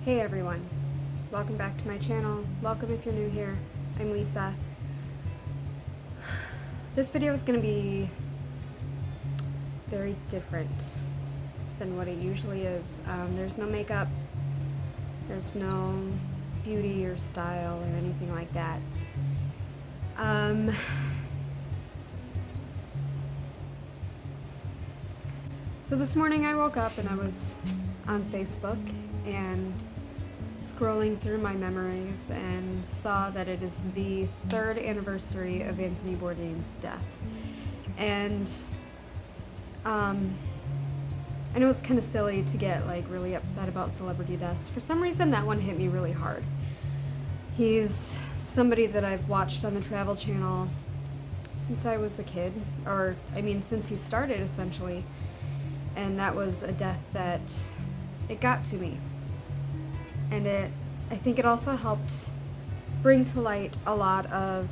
Hey everyone, welcome back to my channel. Welcome if you're new here. I'm Lisa. This video is going to be very different than what it usually is. There's no makeup, there's no beauty or style or anything like that. So this morning I woke up and I was on Facebook and scrolling through my memories and saw that it is the 3rd anniversary of Anthony Bourdain's death. And I know it's kind of silly to get like really upset about celebrity deaths. For some reason that one hit me really hard. He's somebody that I've watched on the Travel Channel since I was a kid, or I mean since he started essentially. And that was a death that it got to me. And I think it also helped bring to light a lot of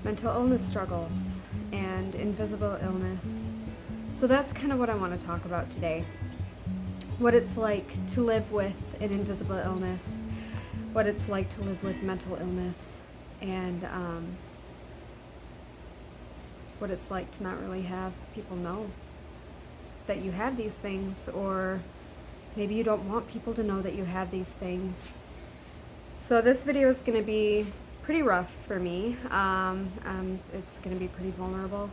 mental illness struggles and invisible illness. So that's kind of what I want to talk about today. What it's like to live with an invisible illness, what it's like to live with mental illness, and what it's like to not really have people know that you have these things, or maybe you don't want people to know that you have these things. So this video is going to be pretty rough for me. It's going to be pretty vulnerable,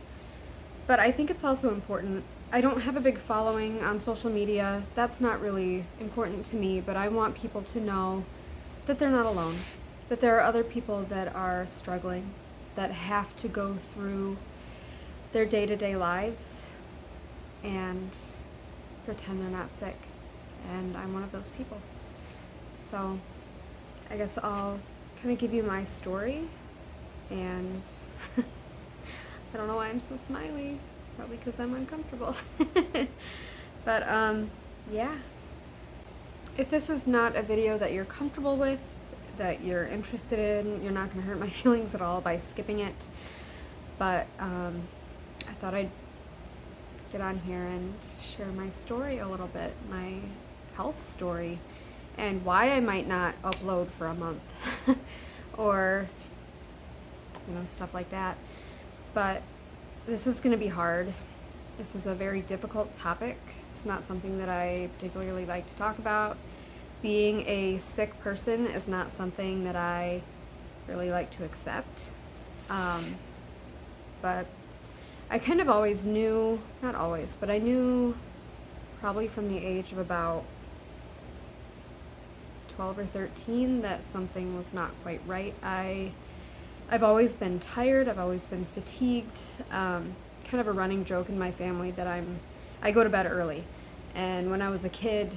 but I think it's also important. I don't have a big following on social media. That's not really important to me, but I want people to know that they're not alone, that there are other people that are struggling, that have to go through their day-to-day lives and pretend they're not sick. And I'm one of those people. So I guess I'll kind of give you my story, and I don't know why I'm so smiley, probably because I'm uncomfortable. But yeah, if this is not a video that you're comfortable with, that you're interested in, you're not going to hurt my feelings at all by skipping it. But I thought I'd get on here and share my story a little bit, my health story, and why I might not upload for a month or stuff like that. But this is going to be hard. This is a very difficult topic. It's not something that I particularly like to talk about. Being a sick person is not something that I really like to accept. But I kind of always knew, not always, but I knew probably from the age of about 12 or 13 that something was not quite right. I've always been tired, I've always been fatigued. Kind of a running joke in my family that I go to bed early. And when I was a kid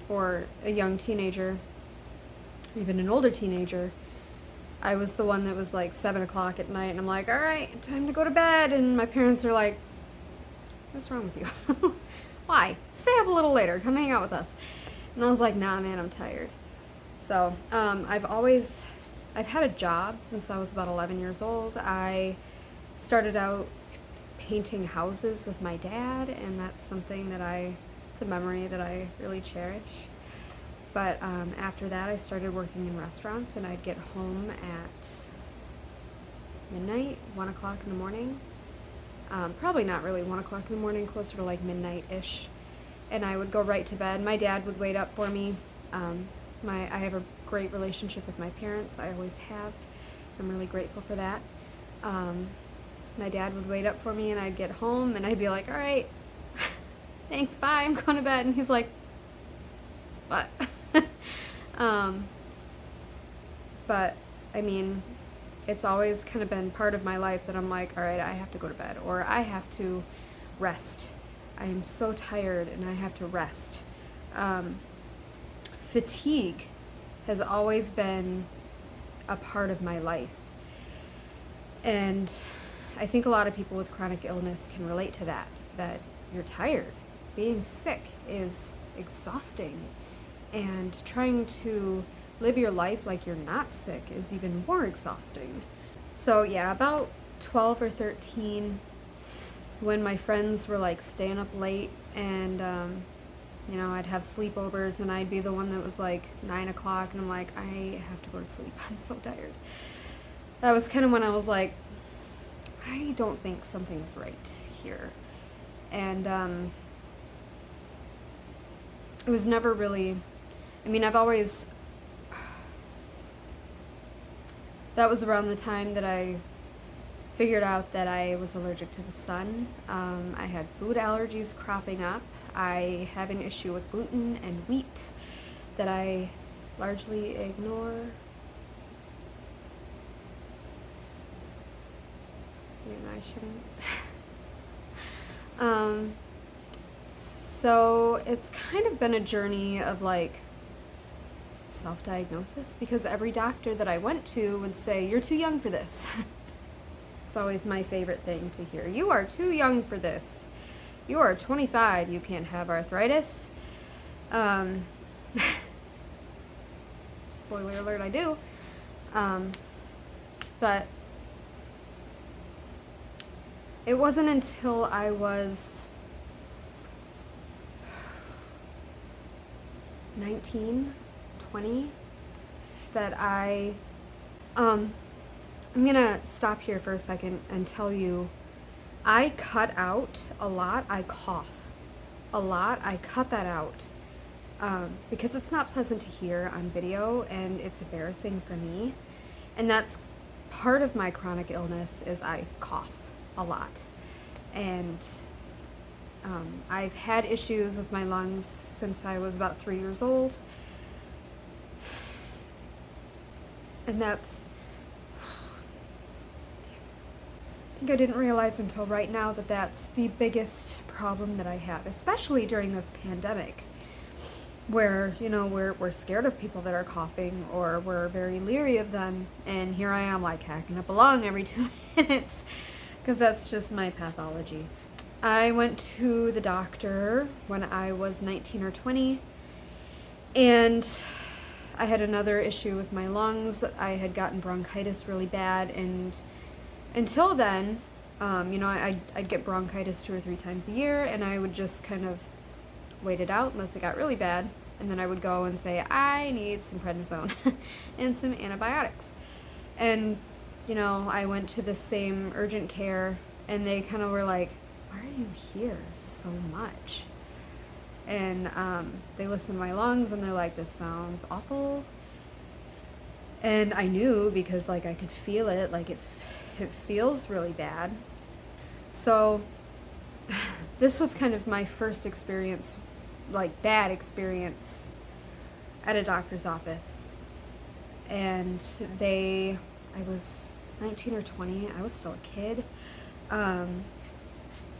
or a young teenager, even an older teenager, I was the one that was like 7 o'clock at night and I'm like, all right, time to go to bed. And my parents are like, what's wrong with you? Why? Stay up a little later, come hang out with us. And I was like, nah, man, I'm tired. So I've had a job since I was about 11 years old. I started out painting houses with my dad, and that's something that it's a memory that I really cherish. But after that, I started working in restaurants, and I'd get home at midnight, 1 o'clock in the morning. Probably not really 1 o'clock in the morning, closer to like midnight-ish. And I would go right to bed. My dad would wait up for me. I have a great relationship with my parents. I always have. I'm really grateful for that. My dad would wait up for me, and I'd get home, and I'd be like, all right, thanks, bye, I'm going to bed. And he's like, what? But I mean, it's always kind of been part of my life that I'm like, all right, I have to go to bed, or I have to rest. I am so tired and I have to rest. Fatigue has always been a part of my life. And I think a lot of people with chronic illness can relate to that you're tired. Being sick is exhausting. And trying to live your life like you're not sick is even more exhausting. So yeah, about 12 or 13, when my friends were like staying up late and You know, I'd have sleepovers and I'd be the one that was like 9 o'clock and I'm like, I have to go to sleep. I'm so tired. That was kind of when I was like, I don't think something's right here. And it was never really, I mean, I've always, that was around the time that I figured out that I was allergic to the sun. I had food allergies cropping up. I have an issue with gluten and wheat that I largely ignore. You know, I shouldn't. So it's kind of been a journey of like self-diagnosis, because every doctor that I went to would say, you're too young for this. It's always my favorite thing to hear. You are too young for this. You are 25. You can't have arthritis. Spoiler alert, I do. But it wasn't until I was 19, 20 that I'm gonna stop here for a second and tell you, I cut out a lot. I cough a lot. I cut that out because it's not pleasant to hear on video and it's embarrassing for me. And that's part of my chronic illness, is I cough a lot. And I've had issues with my lungs since I was about 3 years old. And that's, I think I didn't realize until right now that that's the biggest problem that I have, especially during this pandemic, where, you know, we're scared of people that are coughing, or we're very leery of them, and here I am like hacking up a lung every 2 minutes, because that's just my pathology. I went to the doctor when I was 19 or 20, and I had another issue with my lungs. I had gotten bronchitis really bad, and until then, you know, I'd get bronchitis 2 or 3 times a year, and I would just kind of wait it out unless it got really bad, and then I would go and say, I need some prednisone and some antibiotics. And, you know, I went to the same urgent care, and they kind of were like, why are you here so much? And they listened to my lungs, and they're like, this sounds awful. And I knew, because like I could feel it, like it feels really bad. So this was kind of my first experience, like bad experience, at a doctor's office. And I was 19 or 20, I was still a kid.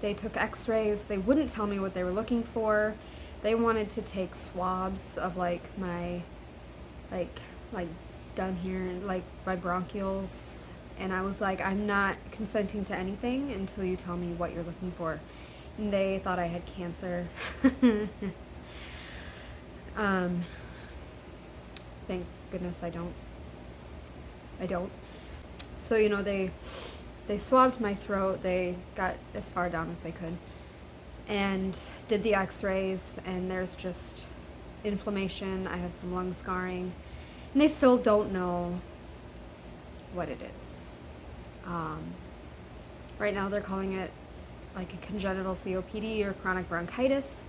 They took x-rays. They wouldn't tell me what they were looking for. They wanted to take swabs of like my, like down here, like my bronchioles. And I was like, I'm not consenting to anything until you tell me what you're looking for. And they thought I had cancer. Thank goodness I don't. So, you know, they swabbed my throat. They got as far down as they could and did the x-rays, and there's just inflammation. I have some lung scarring, and they still don't know what it is. Right now they're calling it like a congenital COPD or chronic bronchitis,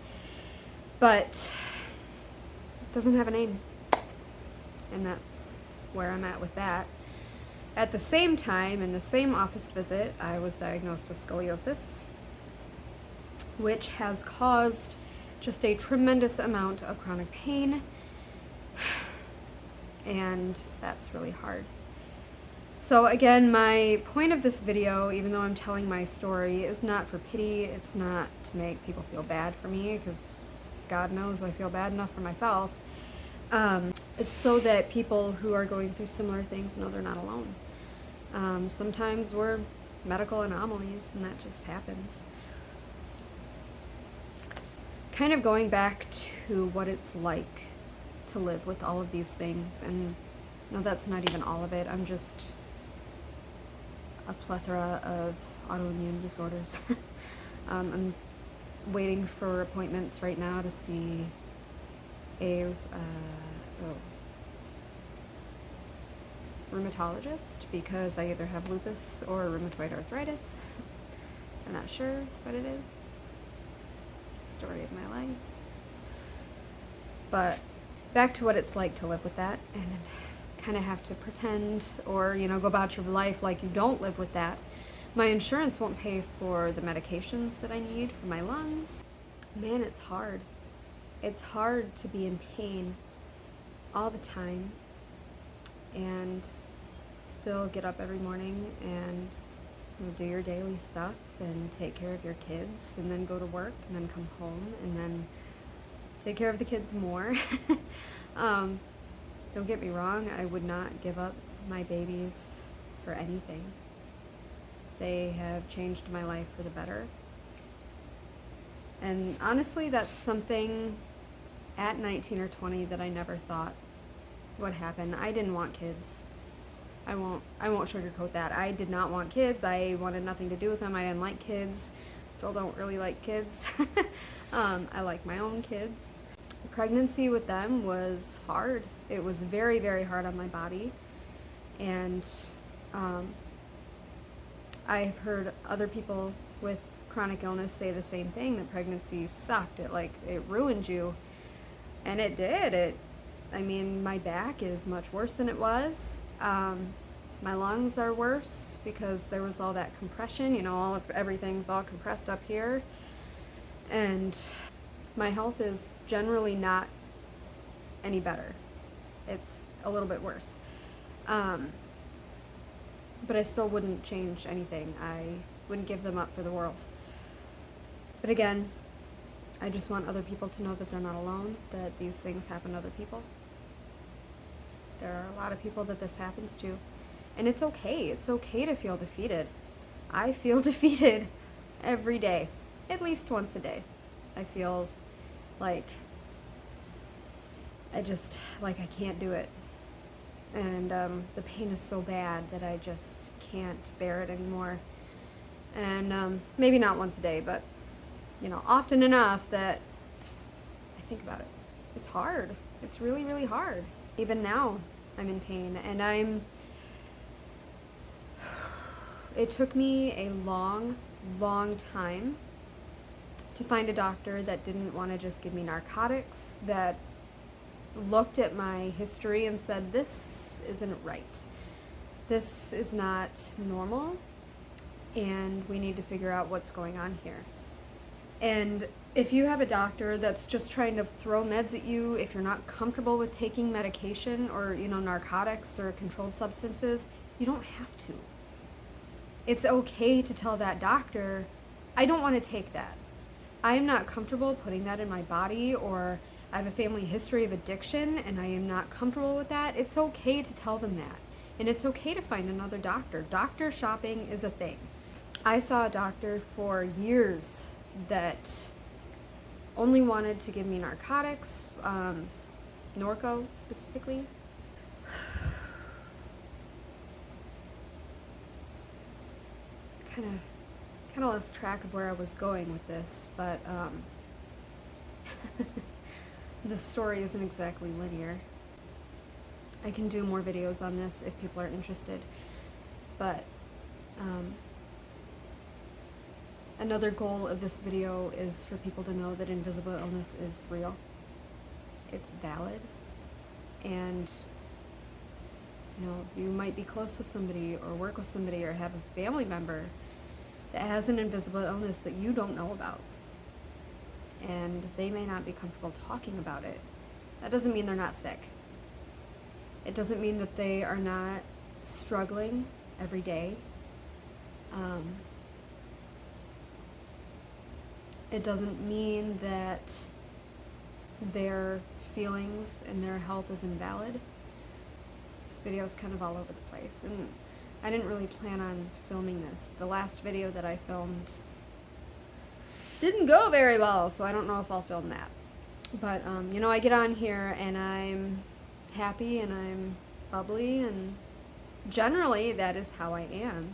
but it doesn't have a name, and that's where I'm at with that. At the same time, in the same office visit, I was diagnosed with scoliosis, which has caused just a tremendous amount of chronic pain, and that's really hard. So again, my point of this video, even though I'm telling my story, is not for pity. It's not to make people feel bad for me, because God knows I feel bad enough for myself. It's so that people who are going through similar things know they're not alone. Sometimes we're medical anomalies, and that just happens. Kind of going back to what it's like to live with all of these things, and no, that's not even all of it. I'm just a plethora of autoimmune disorders. I'm waiting for appointments right now to see a rheumatologist because I either have lupus or rheumatoid arthritis. I'm not sure what it is. Story of my life. But back to what it's like to live with that and kind of have to pretend or, you know, go about your life like you don't live with that. My insurance won't pay for the medications that I need for my lungs. Man, it's hard. It's hard to be in pain all the time and still get up every morning and, you know, do your daily stuff and take care of your kids and then go to work and then come home and then take care of the kids more. Don't get me wrong, I would not give up my babies for anything. They have changed my life for the better. And honestly, that's something at 19 or 20 that I never thought would happen. I didn't want kids. I won't sugarcoat that. I did not want kids. I wanted nothing to do with them. I didn't like kids. Still don't really like kids. I like my own kids. Pregnancy with them was hard. It was very, very hard on my body. And I've heard other people with chronic illness say the same thing, that pregnancy sucked. It ruined you. And it did. I mean, my back is much worse than it was. My lungs are worse because there was all that compression, you know, everything's all compressed up here. And my health is generally not any better. It's a little bit worse. But I still wouldn't change anything. I wouldn't give them up for the world. But again, I just want other people to know that they're not alone, that these things happen to other people. There are a lot of people that this happens to. And it's okay. It's okay to feel defeated. I feel defeated every day, at least once a day. I feel like I can't do it. And the pain is so bad that I just can't bear it anymore. And maybe not once a day, but, you know, often enough that I think about it. It's hard. It's really, really hard. Even now, I'm in pain, and it took me a long, long time to find a doctor that didn't want to just give me narcotics, that looked at my history and said, this isn't right. This is not normal, and we need to figure out what's going on here. And if you have a doctor that's just trying to throw meds at you, if you're not comfortable with taking medication or, you know, narcotics or controlled substances, you don't have to. It's okay to tell that doctor, I don't want to take that. I'm not comfortable putting that in my body, or I have a family history of addiction and I am not comfortable with that. It's okay to tell them that. And it's okay to find another doctor. Doctor shopping is a thing. I saw a doctor for years that only wanted to give me narcotics, Norco specifically. Kind of lost track of where I was going with this, but the story isn't exactly linear. I can do more videos on this if people are interested, but another goal of this video is for people to know that invisible illness is real. It's valid, and you know, you might be close with somebody or work with somebody or have a family member that has an invisible illness that you don't know about, and they may not be comfortable talking about it. That doesn't mean they're not sick. It doesn't mean that they are not struggling every day. It doesn't mean that their feelings and their health is invalid. This video is kind of all over the place, and I didn't really plan on filming this. The last video that I filmed didn't go very well, so I don't know if I'll film that. But, you know, I get on here and I'm happy and I'm bubbly, and generally that is how I am.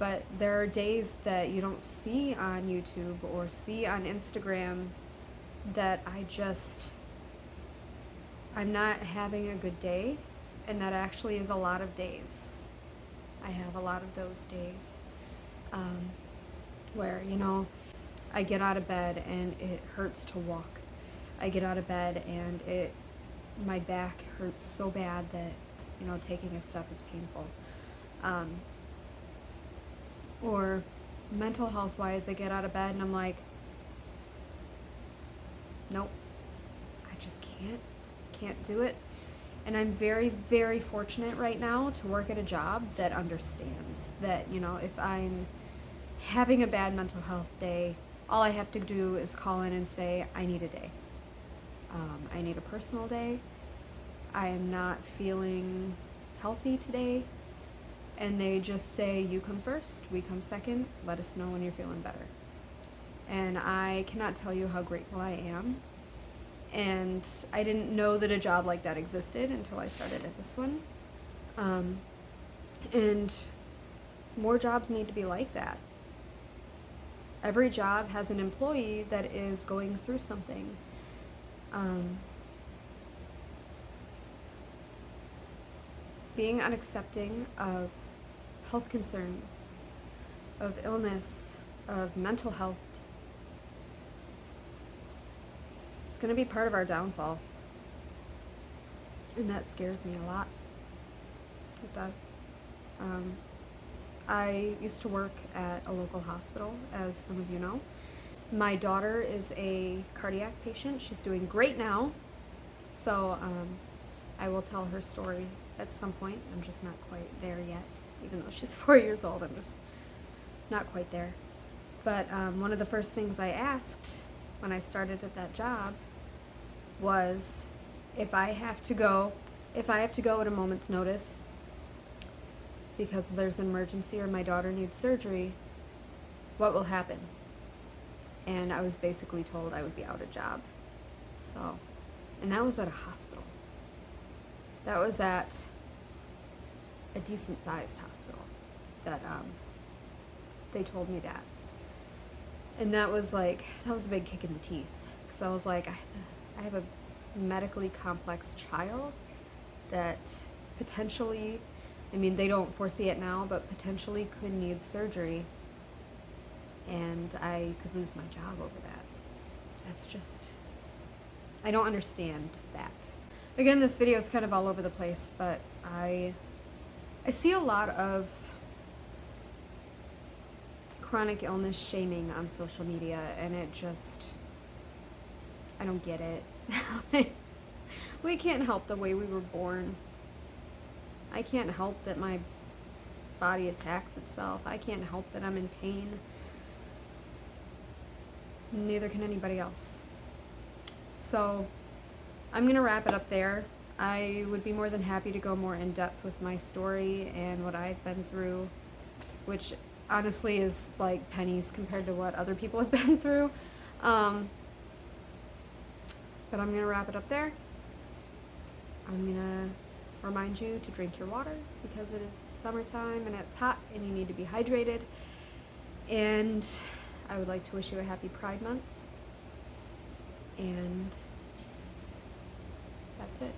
But there are days that you don't see on YouTube or see on Instagram that I'm not having a good day, and that actually is a lot of days. I have a lot of those days where, I get out of bed and it hurts to walk. I get out of bed and my back hurts so bad that, taking a step is painful. Or mental health wise, I get out of bed and I'm like, nope, I just can't do it. And I'm very, very fortunate right now to work at a job that understands that, if I'm having a bad mental health day, all I have to do is call in and say, I need a day. I need a personal day. I am not feeling healthy today. And they just say, you come first, we come second, let us know when you're feeling better. And I cannot tell you how grateful I am. And I didn't know that a job like that existed until I started at this one. And more jobs need to be like that. Every job has an employee that is going through something. Being unaccepting of health concerns, of illness, of mental health, it's going to be part of our downfall. And that scares me a lot. It does. I used to work at a local hospital, as some of you know. My daughter is a cardiac patient. She's doing great now. So I will tell her story at some point. I'm just not quite there yet. Even though she's 4 years old, I'm just not quite there. But one of the first things I asked when I started at that job was, if I have to go at a moment's notice because there's an emergency or my daughter needs surgery, what will happen? And I was basically told I would be out of job. So, and that was at a hospital. That was at a decent sized hospital that they told me that. And that was a big kick in the teeth. Because I was like, I have a medically complex child that potentially, they don't foresee it now, but potentially could need surgery, and I could lose my job over that. That's just, I don't understand that. Again, this video is kind of all over the place, but I see a lot of chronic illness shaming on social media, and I don't get it. We can't help the way we were born. I can't help that my body attacks itself. I can't help that I'm in pain. Neither can anybody else. So I'm going to wrap it up there. I would be more than happy to go more in depth with my story and what I've been through, which honestly is like pennies compared to what other people have been through. But I'm going to wrap it up there. I'm going to remind you to drink your water because it is summertime and it's hot and you need to be hydrated. And I would like to wish you a happy Pride Month. And that's it.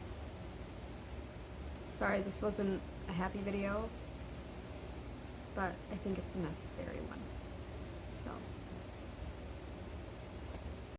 Sorry this wasn't a happy video, but I think it's a necessary one.